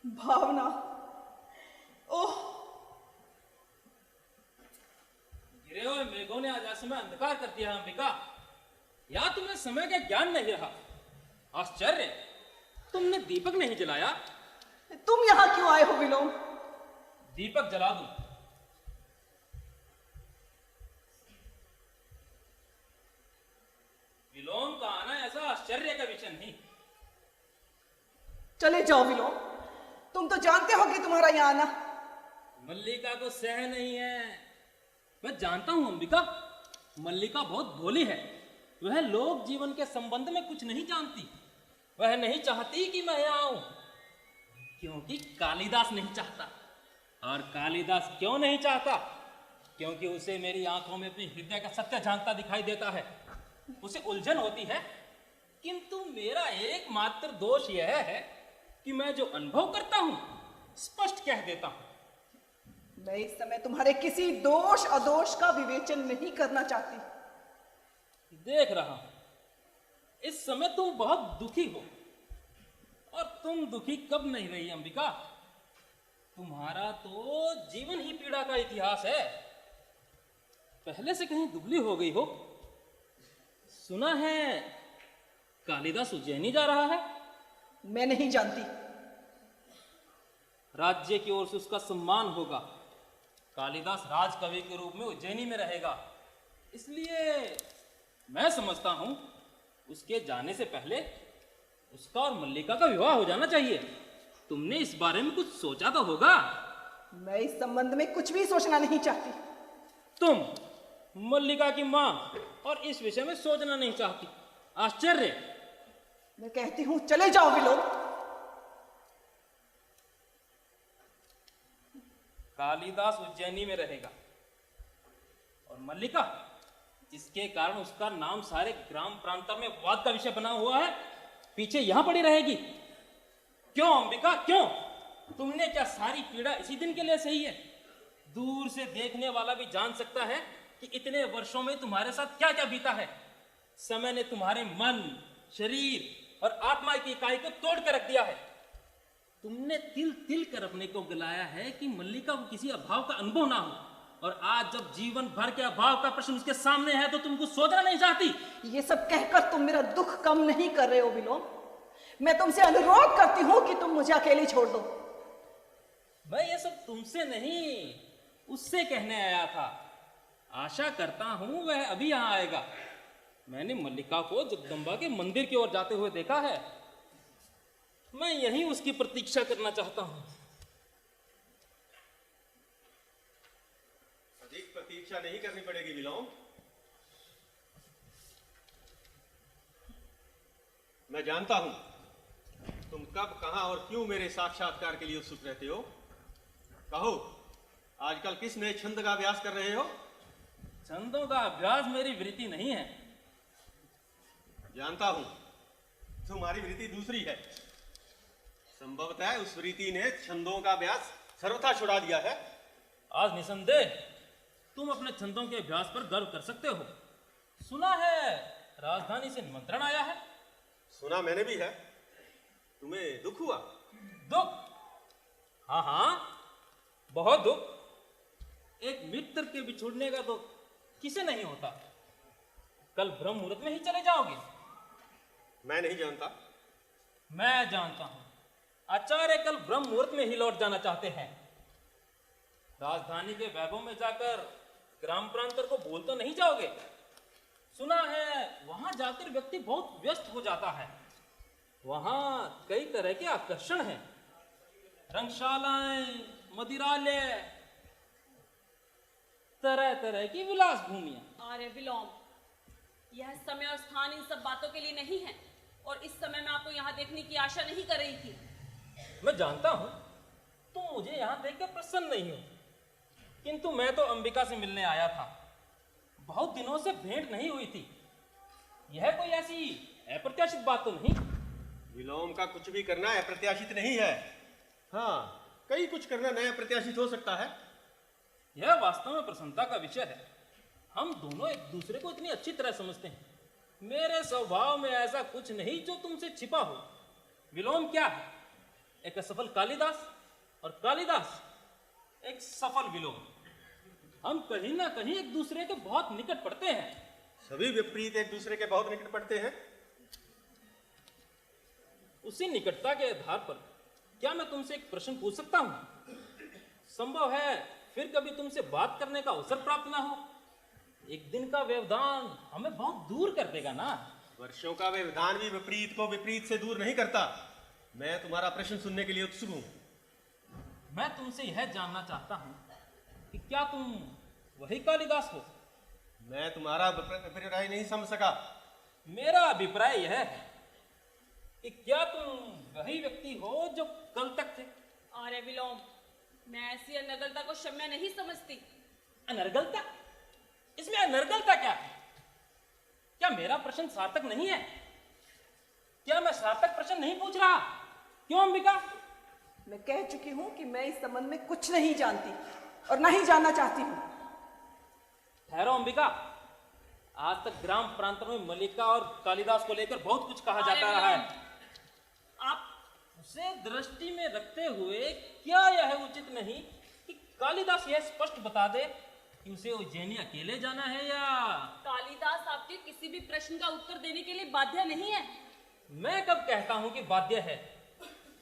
भावना, ओह! गिरे हुए मेघों ने आज आसमान में अंधकार कर दिया अंबिका। या तुम्हें समय का ज्ञान नहीं रहा? आश्चर्य, तुमने दीपक नहीं जलाया? तुम यहां क्यों आए हो विलोम? दीपक जला दूं? विलोम का आना ऐसा आश्चर्य का विषय नहीं। चले जाओ विलोम, तुम तो जानते हो कि तुम्हारा यहां आना। मल्लिका को सह नहीं है। मैं जानता हूं अंबिका, मल्लिका बहुत भोली है। वह लोक जीवन के संबंध में कुछ नहीं जानती। वह नहीं चाहती कि मैं यहां आऊं, क्योंकि कालिदास नहीं चाहता। और कालिदास क्यों नहीं चाहता? क्योंकि उसे मेरी आंखों में अपनी हृदय का सत्य जानता दिखाई देता है। उसे उलझन होती है। किंतु मेरा एकमात्र दोष यह है कि मैं जो अनुभव करता हूं स्पष्ट कह देता हूं। मैं इस समय तुम्हारे किसी दोष अदोष का विवेचन नहीं करना चाहती। देख रहा हूं, इस समय तुम बहुत दुखी हो। और तुम दुखी कब नहीं रही अंबिका? तुम्हारा तो जीवन ही पीड़ा का इतिहास है। पहले से कहीं दुबली हो गई हो। सुना है कालिदास उज्जैनी जा रहा है। मैं नहीं जानती। राज्य की ओर से उसका सम्मान होगा। कालिदास राजकवि के रूप में उज्जैनी में रहेगा। इसलिए मैं समझता हूं उसके जाने से पहले उसका और मल्लिका का विवाह हो जाना चाहिए। तुमने इस बारे में कुछ सोचा तो होगा? मैं इस संबंध में कुछ भी सोचना नहीं चाहती। तुम मल्लिका की मां और इस विषय में सोचना नहीं चाहती? आश्चर्य। मैं कहती हूं चले जाओ विलोम। कालिदास उज्जैनी में रहेगा और मल्लिका, जिसके कारण उसका नाम सारे ग्राम प्रांत में वाद का विषय बना हुआ है, पीछे यहां पड़ी रहेगी। क्यों अंबिका, क्यों? तुमने क्या सारी पीड़ा इसी दिन के लिए सही है? दूर से देखने वाला भी जान सकता है कि इतने वर्षों में तुम्हारे साथ क्या क्या बीता है। समय ने तुम्हारे मन, शरीर और आत्मा की इकाई को तोड़ कर रख दिया है। तुमने तिल तिल कर अपने को गलाया है कि मल्लिका को किसी अभाव का अनुभव ना हो। और आज जब जीवन भर के अभाव का प्रश्न उसके सामने है तो तुमको सोचना नहीं चाहती। ये सब कहकर तुम मेरा दुख कम नहीं कर रहे हो विलोम। मैं तुमसे अनुरोध करती हूं कि तुम मुझे अकेली छोड़ दो। मैं ये सब तुमसे नहीं, उससे कहने आया था। आशा करता हूं वह अभी यहां आएगा। मैंने मल्लिका को जगदम्बा के मंदिर की ओर जाते हुए देखा है। मैं यहीं उसकी प्रतीक्षा करना चाहता हूं। अधिक प्रतीक्षा नहीं करनी पड़ेगी विलोम। मैं जानता हूं तुम कब, कहां और क्यों मेरे साक्षात्कार के लिए उत्सुक रहते हो। कहो, आजकल किस नए छंद का अभ्यास कर रहे हो? छंदों का अभ्यास मेरी वृत्ति नहीं है। जानता हूं तुम्हारी वृत्ति दूसरी है। संभवतः उस वृत्ति ने छंदों का अभ्यास सर्वथा छुड़ा दिया है। आज निसंदेह तुम अपने छंदों के अभ्यास पर गर्व कर सकते हो। सुना है राजधानी से निमंत्रण आया है। सुना मैंने भी है। तुम्हें दुख हुआ? दुख? हाँ हाँ, बहुत दुख। एक मित्र के बिछुड़ने का दुख किसे नहीं होता। कल ब्रह्म मुहूर्त में ही चले जाओगे? मैं नहीं जानता। मैं जानता हूं। आचार्य कल ब्रह्म मुहूर्त में ही लौट जाना चाहते हैं। राजधानी के वैभव में जाकर ग्राम प्रांतर को भूल तो नहीं जाओगे? सुना है वहां जाकर व्यक्ति बहुत व्यस्त हो जाता है। वहां कई तरह के आकर्षण हैं। रंगशालाएं, मदिरालय, तरह तरह की विलास भूमियां। अरे विलोम, यह समय और स्थान इन सब बातों के लिए नहीं है। और इस समय मैं आपको यहाँ देखने की आशा नहीं कर रही थी। मैं जानता हूं तुम मुझे यहां देखकर प्रसन्न नहीं हो, किंतु मैं तो अंबिका से मिलने आया था। बहुत दिनों से भेंट नहीं हुई थी। यह कोई ऐसी अप्रत्याशित बात तो नहीं? विलोम का कुछ भी करना अप्रत्याशित नहीं है। हाँ, कई कुछ करना नया प्रत्याशित हो सकता है। यह वास्तव में प्रसन्नता का विषय है। हम दोनों एक दूसरे को इतनी अच्छी तरह समझते हैं। मेरे स्वभाव में ऐसा कुछ नहीं जो तुमसे छिपा हो। विलोम क्या है? एक असफल कालिदास और कालिदास एक सफल विलोम। हम कहीं ना कहीं एक दूसरे के बहुत निकट पड़ते हैं। सभी विपरीत एक दूसरे के बहुत निकट पड़ते हैं। उसी निकटता के आधार पर क्या मैं तुमसे एक प्रश्न पूछ सकता हूं? संभव है फिर कभी तुमसे बात करने का अवसर प्राप्त ना हो। एक दिन का व्यवधान हमें बहुत दूर कर देगा ना। वर्षों का व्यवधान भी विपरीत को विपरीत से दूर नहीं करता। मैं तुम्हारा प्रश्न सुनने के लिए उत्सुक हूं। मैं तुमसे यह जानना चाहता हूं कि क्या तुम वही कालिदास हो? मैं तुम्हारा अभिप्राय नहीं समझ सका। मेरा अभिप्राय यह है कि क्या तुम वही व्यक्ति हो जो कल तक थे? अरे विलोम, मैं ऐसी अनर्गलता को क्षम्य नहीं समझती। अनर्गलता? इसमें अनर्गलता क्या है? क्या मेरा प्रश्न सार्थक नहीं है? क्या मैं सार्थक प्रश्न नहीं पूछ रहा? क्यों अंबिका? मैं कह चुकी हूं कि मैं इस संबंध में कुछ नहीं जानती और ना ही जानना चाहती हूं। ठहरो अंबिका, आज तक ग्राम प्रांत में मल्लिका और कालिदास को लेकर बहुत कुछ कहा जाता रहा है। आप उसे दृष्टि में रखते हुए क्या यह उचित नहीं कि कालिदास यह स्पष्ट बता दे कि उसे उज्जैनी अकेले जाना है या? कालिदास आपके किसी भी प्रश्न का उत्तर देने के लिए बाध्य नहीं है। मैं कब कहता हूं कि बाध्य है,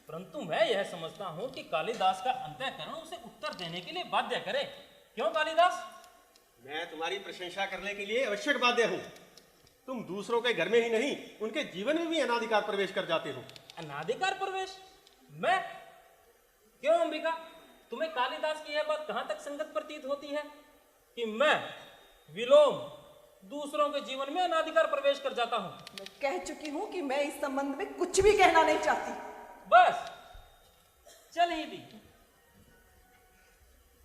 परंतु मैं यह समझता हूं कि कालिदास का अंतःकरण उसे उत्तर देने के लिए बाध्य करे। क्यों कालिदास? मैं तुम्हारी प्रशंसा करने के लिए आवश्यक बाध्य हूं। तुम दूसरों के घर में ही नहीं, उनके जीवन में भी अनाधिकार प्रवेश कर जाते हो। अनाधिकार प्रवेश? मैं? क्यों अंबिका, तुम्हें कालिदास की यह बात कहां तक संगत प्रतीत होती है कि मैं विलोम दूसरों के जीवन में अनाधिकार प्रवेश कर जाता हूं? मैं कह चुकी हूं कि मैं इस संबंध में कुछ भी कहना नहीं चाहती। बस चल ही दी।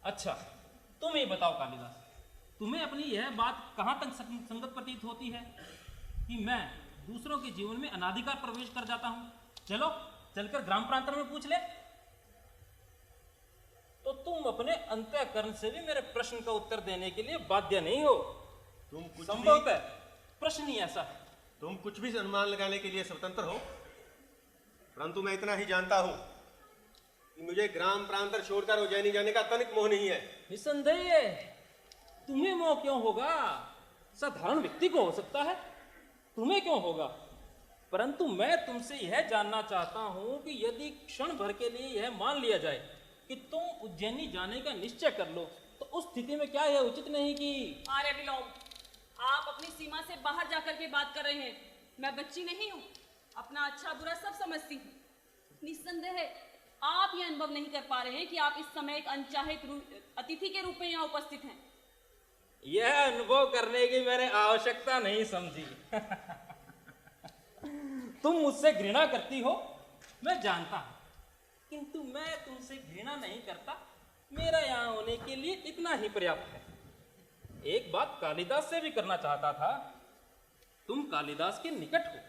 अच्छा, तुम ही बताओ कालिदास, तुम्हें अपनी यह बात कहां तक संगत प्रतीत होती है कि मैं दूसरों के जीवन में अनाधिकार प्रवेश कर जाता हूं? चलो चलकर ग्राम प्रांतन में पूछ ले। तो तुम अपने अंतःकरण से भी मेरे प्रश्न का उत्तर देने के लिए बाध्य नहीं हो। तुम कुछ संभवतः प्रश्न ही ऐसा है। तुम कुछ भी अनुमान लगाने के लिए स्वतंत्र हो, परंतु मैं इतना ही जानता हूं कि मुझे ग्राम प्रांतर छोड़कर उज्जैनी जाने का तनिक मोह नहीं है। निसंदेह तुम्हें मोह क्यों होगा? साधारण व्यक्ति को हो सकता है, तुम्हें क्यों होगा? परंतु मैं तुमसे यह जानना चाहता हूं कि यदि क्षण भर के लिए यह मान लिया जाए कि तुम उज्जैनी जाने का निश्चय कर लो, तो उस स्थिति में क्या यह उचित नहीं कि? अरे विलोम, आप अपनी सीमा से बाहर जाकर के बात कर रहे हैं। मैं बच्ची नहीं हूँ, अपना अच्छा बुरा सब समझती हूँ। निस्संदेह आप यह अनुभव नहीं कर पा रहे हैं कि आप इस समय एक अनचाहे अतिथि के रूप में यहाँ उपस्थित हैं। यह अनुभव करने की मैंने आवश्यकता नहीं समझी। तुम मुझसे घृणा करती हो, मैं जानता हूं, किंतु मैं तुमसे घृणा नहीं करता। मेरा यहाँ होने के लिए इतना ही पर्याप्त है। एक बात कालिदास से भी करना चाहता था। तुम कालिदास के निकट हो,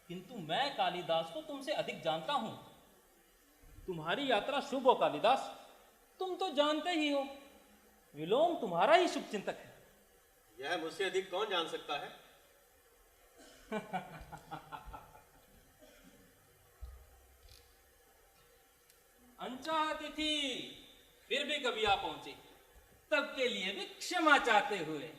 किंतु मैं कालिदास को तुमसे अधिक जानता हूं। तुम्हारी यात्रा शुभ हो कालिदास, तुम तो जानते ही हो विलोम तुम्हारा ही शुभ चिंतक है। यह मुझसे अधिक कौन जान सकता है? अनचाहा अतिथि फिर भी कभी आ पहुंचे, तब के लिए भी क्षमा चाहते हुए।